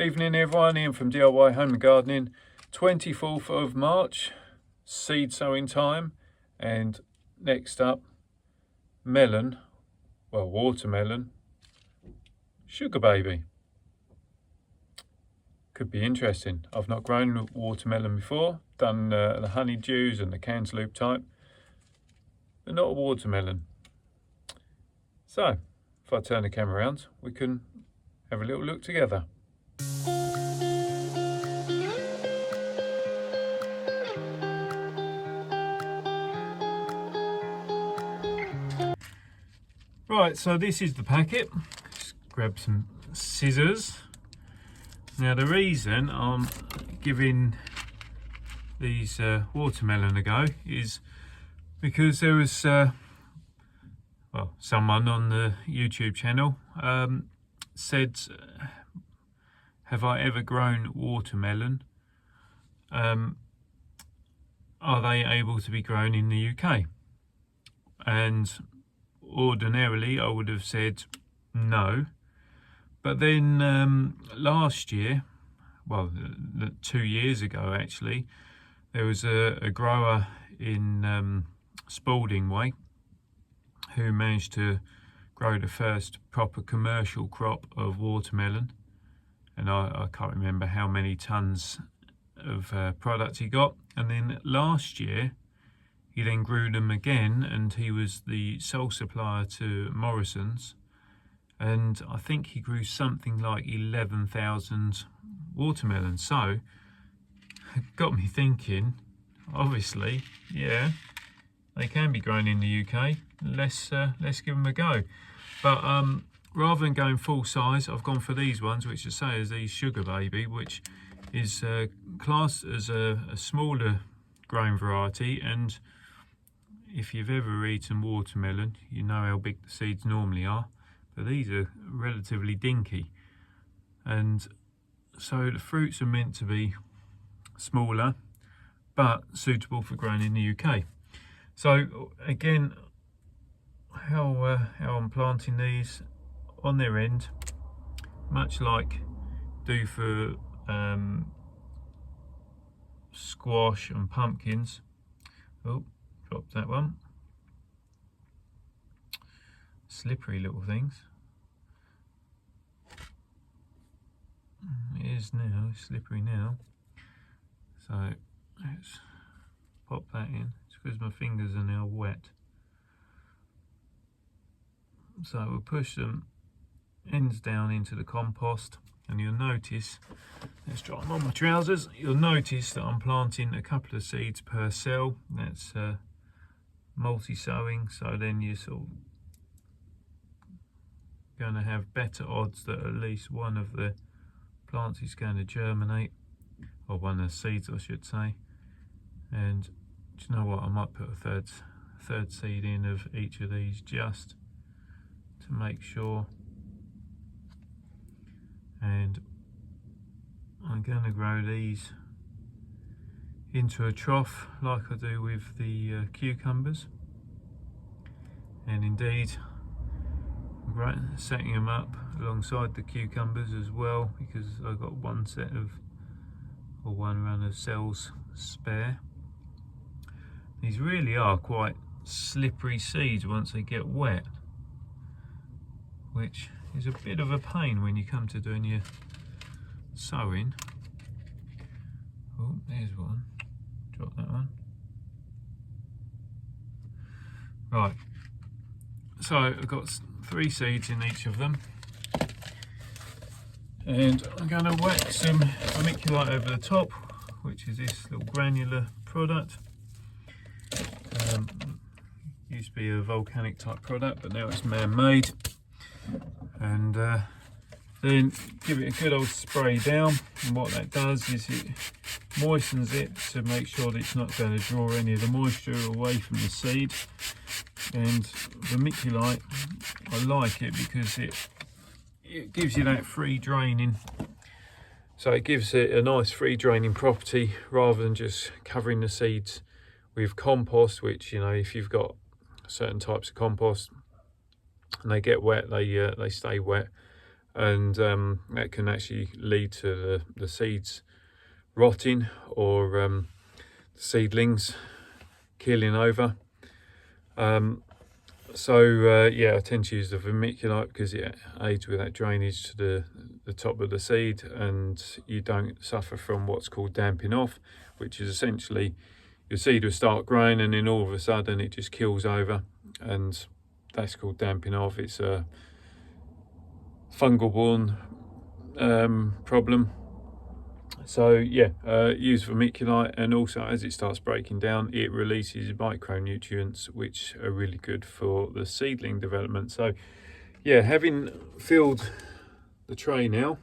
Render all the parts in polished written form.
Evening everyone, Ian from DIY Home and Gardening. 24th of March, seed sowing time, and next up, melon, well watermelon, sugar baby. Could be interesting. I've not grown watermelon before, done the honeydews and the cantaloupe type, but not a watermelon. So, if I turn the camera around, we can have a little look together. Right, so this is the packet. Just grab some scissors. Now the reason I'm giving these watermelon a go is because there was well, someone on the YouTube channel said, have I ever grown watermelon? Are they able to be grown in the UK? And ordinarily I would have said no, but then last year, well 2 years ago actually, there was a grower in Spalding Way who managed to grow the first proper commercial crop of watermelon, and I can't remember how many tons of product he got. And then last year he then grew them again, and he was the sole supplier to Morrison's, and I think he grew something like 11,000 watermelons. So it got me thinking, obviously, yeah, they can be grown in the UK. Let's give them a go. But rather than going full size, I've gone for these ones, which I say is the Sugar Baby, which is classed as a smaller grown variety. And if you've ever eaten watermelon, you know how big the seeds normally are, but these are relatively dinky, and so the fruits are meant to be smaller but suitable for growing in the UK. So again, how I'm planting these on their end, much like do for squash and pumpkins. Oh, dropped that one. Slippery little things. It is now, it's slippery now. So let's pop that in. It's because my fingers are now wet. So we'll push them ends down into the compost, and you'll notice, let's try them on my trousers, you'll notice that I'm planting a couple of seeds per cell. That's multi-sowing, so then you're sort of going to have better odds that at least one of the plants is going to germinate, or one of the seeds I should say. And do you know what, I might put a third seed in of each of these just to make sure. And I'm going to grow these into a trough like I do with the cucumbers, and indeed I'm setting them up alongside the cucumbers as well, because I've got one run of cells spare. These really are quite slippery seeds once they get wet, which is a bit of a pain when you come to doing your sowing. Oh, there's one. Drop that one. Right, so I've got 3 seeds in each of them, and I'm going to whack some vermiculite over the top, which is this little granular product. Used to be a volcanic type product, but now it's man-made. And then give it a good old spray down, and what that does is it moistens it to make sure that it's not going to draw any of the moisture away from the seed. And vermiculite, I like it because it gives you that free draining, so it gives it a nice free draining property rather than just covering the seeds with compost, which, you know, if you've got certain types of compost and they get wet, they stay wet, and that can actually lead to the seeds rotting, or the seedlings keeling over. Yeah, I tend to use the vermiculite because it aids with that drainage to the top of the seed, and you don't suffer from what's called damping off, which is essentially your seed will start growing and then all of a sudden it just kills over, and that's called damping off. It's a fungal borne problem. So yeah, use vermiculite, and also as it starts breaking down, it releases micronutrients which are really good for the seedling development. So yeah, having filled the tray now,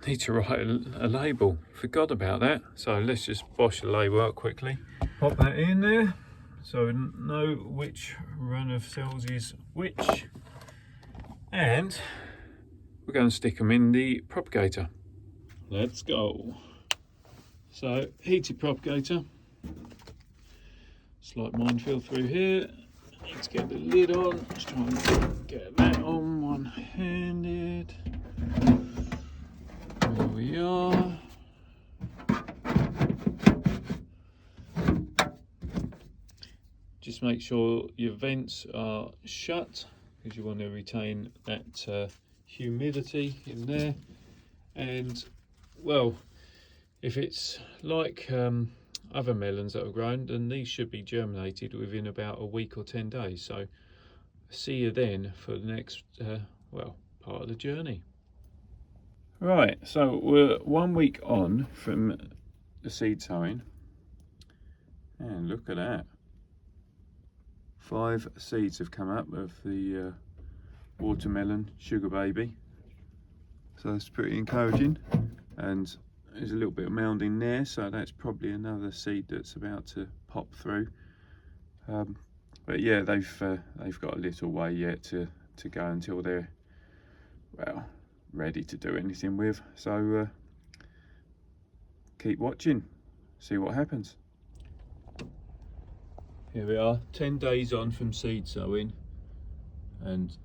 need to write a label. Forgot about that, so let's just bosh the label out quickly, pop that in there so we know which run of cells is which, and we're going to stick them in the propagator. Let's go. So heated propagator, slight minefield through here. Let's get the lid on. Let's try and get that on one-handed. There we are. Just make sure your vents are shut because you want to retain that humidity in there. And well, if it's like other melons that have grown, then these should be germinated within about a week or 10 days. So see you then for the next well, part of the journey. Right, so we're 1 week on from the seed sowing, and look at that. 5 seeds have come up of the watermelon sugar baby, so that's pretty encouraging. And there's a little bit of mounding there, so that's probably another seed that's about to pop through. But yeah, they've got a little way yet to go until they're, well, ready to do anything with. So keep watching, see what happens. Here we are, 10 days on from seed sowing, and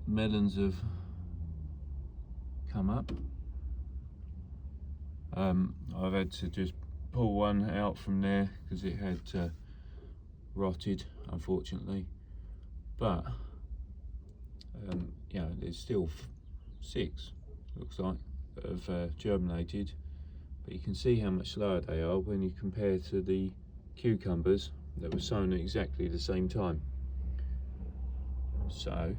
melons have come up. I've had to just pull one out from there because it had rotted, unfortunately. But you know, there's still 6, looks like, that have germinated. But you can see how much slower they are when you compare to the cucumbers that were sown at exactly the same time. So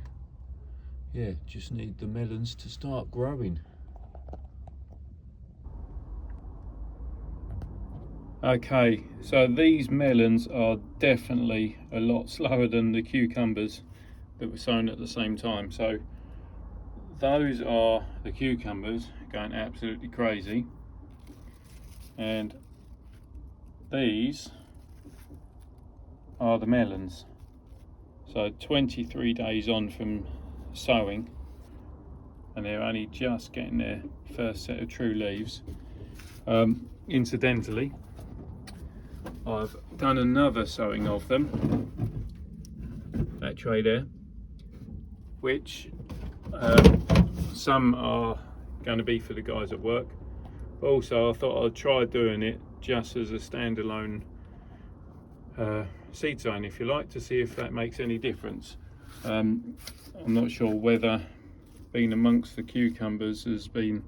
yeah, just need the melons to start growing. Okay, so these melons are definitely a lot slower than the cucumbers that were sown at the same time. So those are the cucumbers going absolutely crazy, and these are the melons. So 23 days on from sowing, and they're only just getting their first set of true leaves. Incidentally, I've done another sowing of them, that tray there, which some are going to be for the guys at work, but also I thought I'd try doing it just as a standalone seed zone, if you like, to see if that makes any difference. I'm not sure whether being amongst the cucumbers has been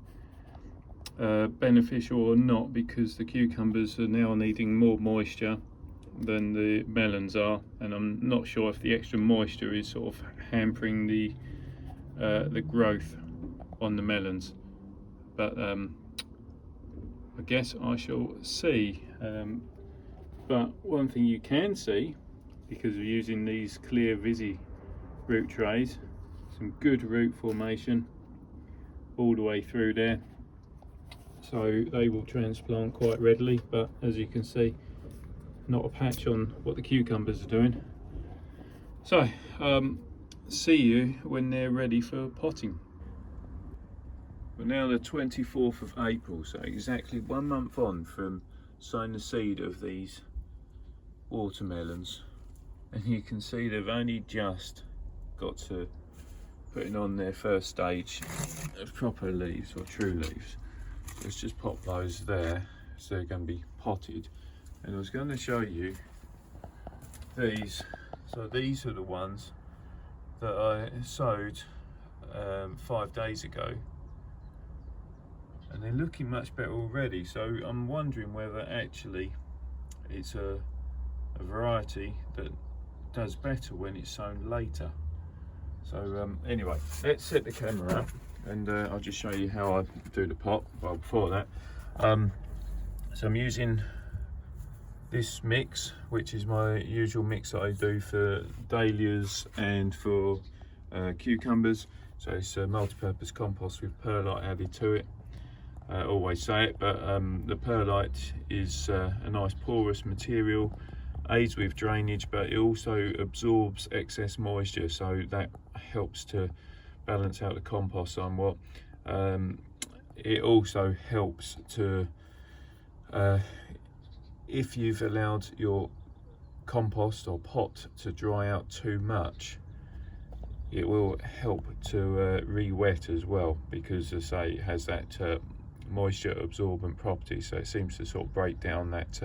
beneficial or not, because the cucumbers are now needing more moisture than the melons are, and I'm not sure if the extra moisture is sort of hampering the growth on the melons. But I guess I shall see. But one thing you can see, because we're using these clear Visi root trays, some good root formation all the way through there, so they will transplant quite readily. But as you can see, not a patch on what the cucumbers are doing. So see you when they're ready for potting. We're now the 24th of April, so exactly 1 month on from sowing the seed of these watermelons, and you can see they've only just got to putting on their first stage of proper leaves or true leaves. Let's just pop those there, so they're going to be potted. And I was going to show you these. So these are the ones that I sowed 5 days ago, and they're looking much better already. So I'm wondering whether actually it's a variety that does better when it's sown later. So anyway, let's set the camera up, and I'll just show you how I do the pot. Well, before that, so I'm using this mix, which is my usual mix that I do for dahlias and for cucumbers. So it's a multi-purpose compost with perlite added to it. I always say it, but the perlite is a nice porous material, aids with drainage, but it also absorbs excess moisture, so that helps to balance out the compost somewhat. It also helps to, if you've allowed your compost or pot to dry out too much, it will help to re-wet as well, because as I say, it has that moisture absorbent property, so it seems to sort of break down that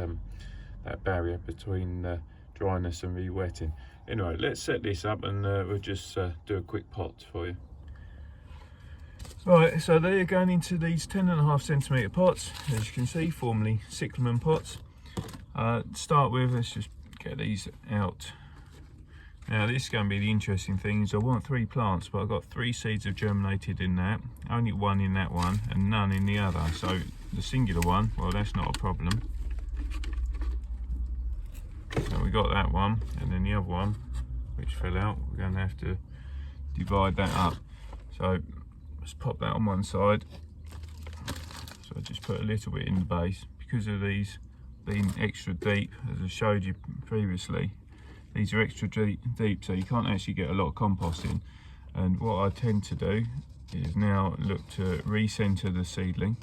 that barrier between dryness and re-wetting. Anyway, let's set this up, and we'll just do a quick pot for you. Right, so they're going into these 10.5cm pots, as you can see, formerly cyclamen pots. To start with, let's just get these out. Now this is going to be the interesting thing, is I want 3 plants, but I've got 3 seeds have germinated in that, only 1 in that one and none in the other. So the singular one, well, that's not a problem. So we got that one, and then the other one, which fell out, we're going to have to divide that up. So let's pop that on one side. So I just put a little bit in the base, because of these being extra deep, as I showed you previously. These are extra deep, so you can't actually get a lot of compost in. And what I tend to do is now look to recenter the seedling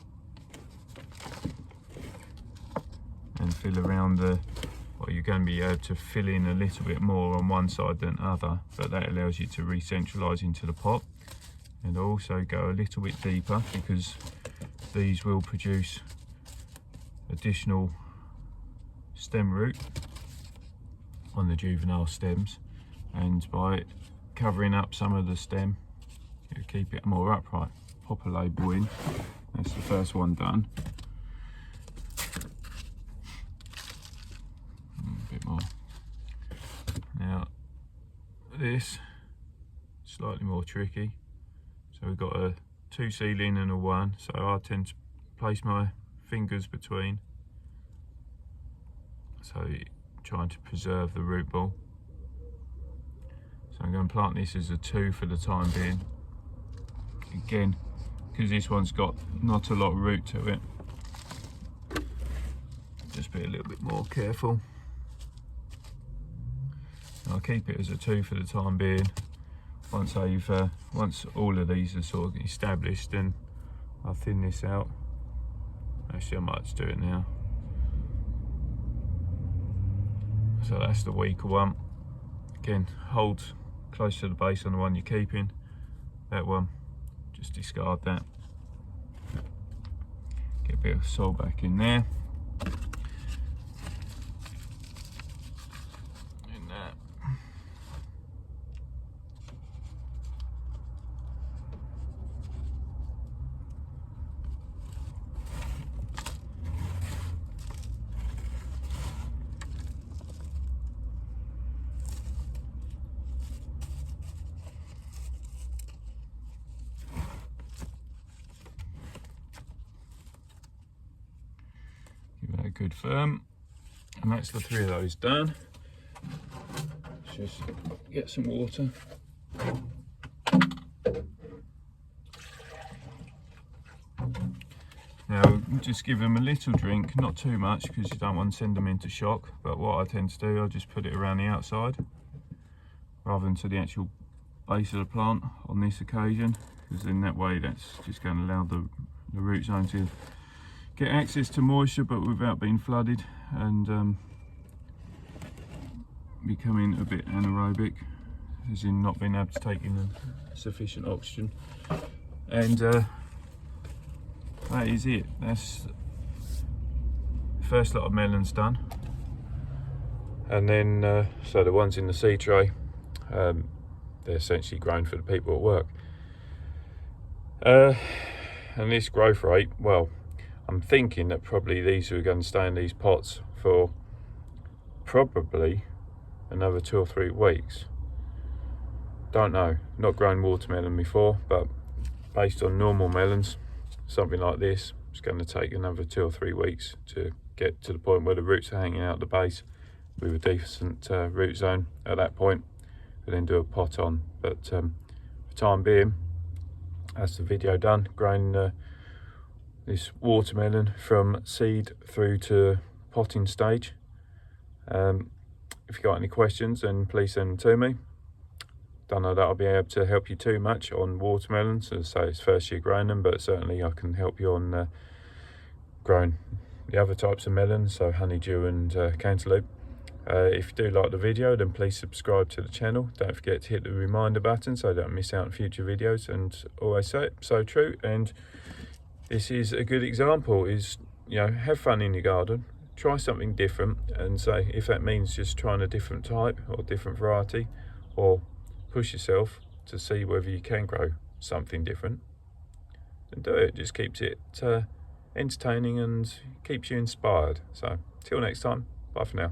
and fill around the, well, you're going to be able to fill in a little bit more on one side than other, but that allows you to re-centralise into the pot. And also go a little bit deeper, because these will produce additional stem root on the juvenile stems, and by covering up some of the stem, it'll keep it more upright. Pop a label in, that's the first one done. A bit more. Now this, slightly more tricky. So we've got a 2 seedling and a 1, so I tend to place my fingers between, so trying to preserve the root ball. So I'm going to plant this as a 2 for the time being. Again, because this one's got not a lot of root to it, just be a little bit more careful. I'll keep it as a 2 for the time being. Once all of these are sort of established, then I'll thin this out. Actually, I might just do it now. So that's the weaker one. Again, hold close to the base on the one you're keeping. That one, just discard that. Get a bit of soil back in there. In that. Good firm, and that's the 3 of those done. Let's just get some water. Now just give them a little drink, not too much, because you don't want to send them into shock, but what I tend to do, I just put it around the outside rather than to the actual base of the plant on this occasion, because in that way that's just going to allow the root zone to get access to moisture but without being flooded and becoming a bit anaerobic. as in not being able to take in sufficient oxygen. And that is it. That's the first lot of melons done. And then, so the ones in the seed tray, they're essentially grown for the people at work. And this growth rate, well, I'm thinking that probably these are going to stay in these pots for probably another 2 or 3 weeks. Don't know, not grown watermelon before, but based on normal melons, something like this, it's going to take another 2 or 3 weeks to get to the point where the roots are hanging out the base with a decent root zone. At that point, we'll then do a pot on. But for the time being, that's the video done, growing this watermelon from seed through to potting stage. If you've got any questions, then please send them to me. Don't know that I'll be able to help you too much on watermelons, as I say, it's first year growing them, but certainly I can help you on growing the other types of melons, so honeydew and cantaloupe. If you do like the video, then please subscribe to the channel. Don't forget to hit the reminder button so you don't miss out on future videos. And always say it, so true. And this is a good example, is, you know, have fun in your garden, try something different, and say, if that means just trying a different type or different variety, or push yourself to see whether you can grow something different, then do it. It just keeps it entertaining and keeps you inspired. So till next time, bye for now.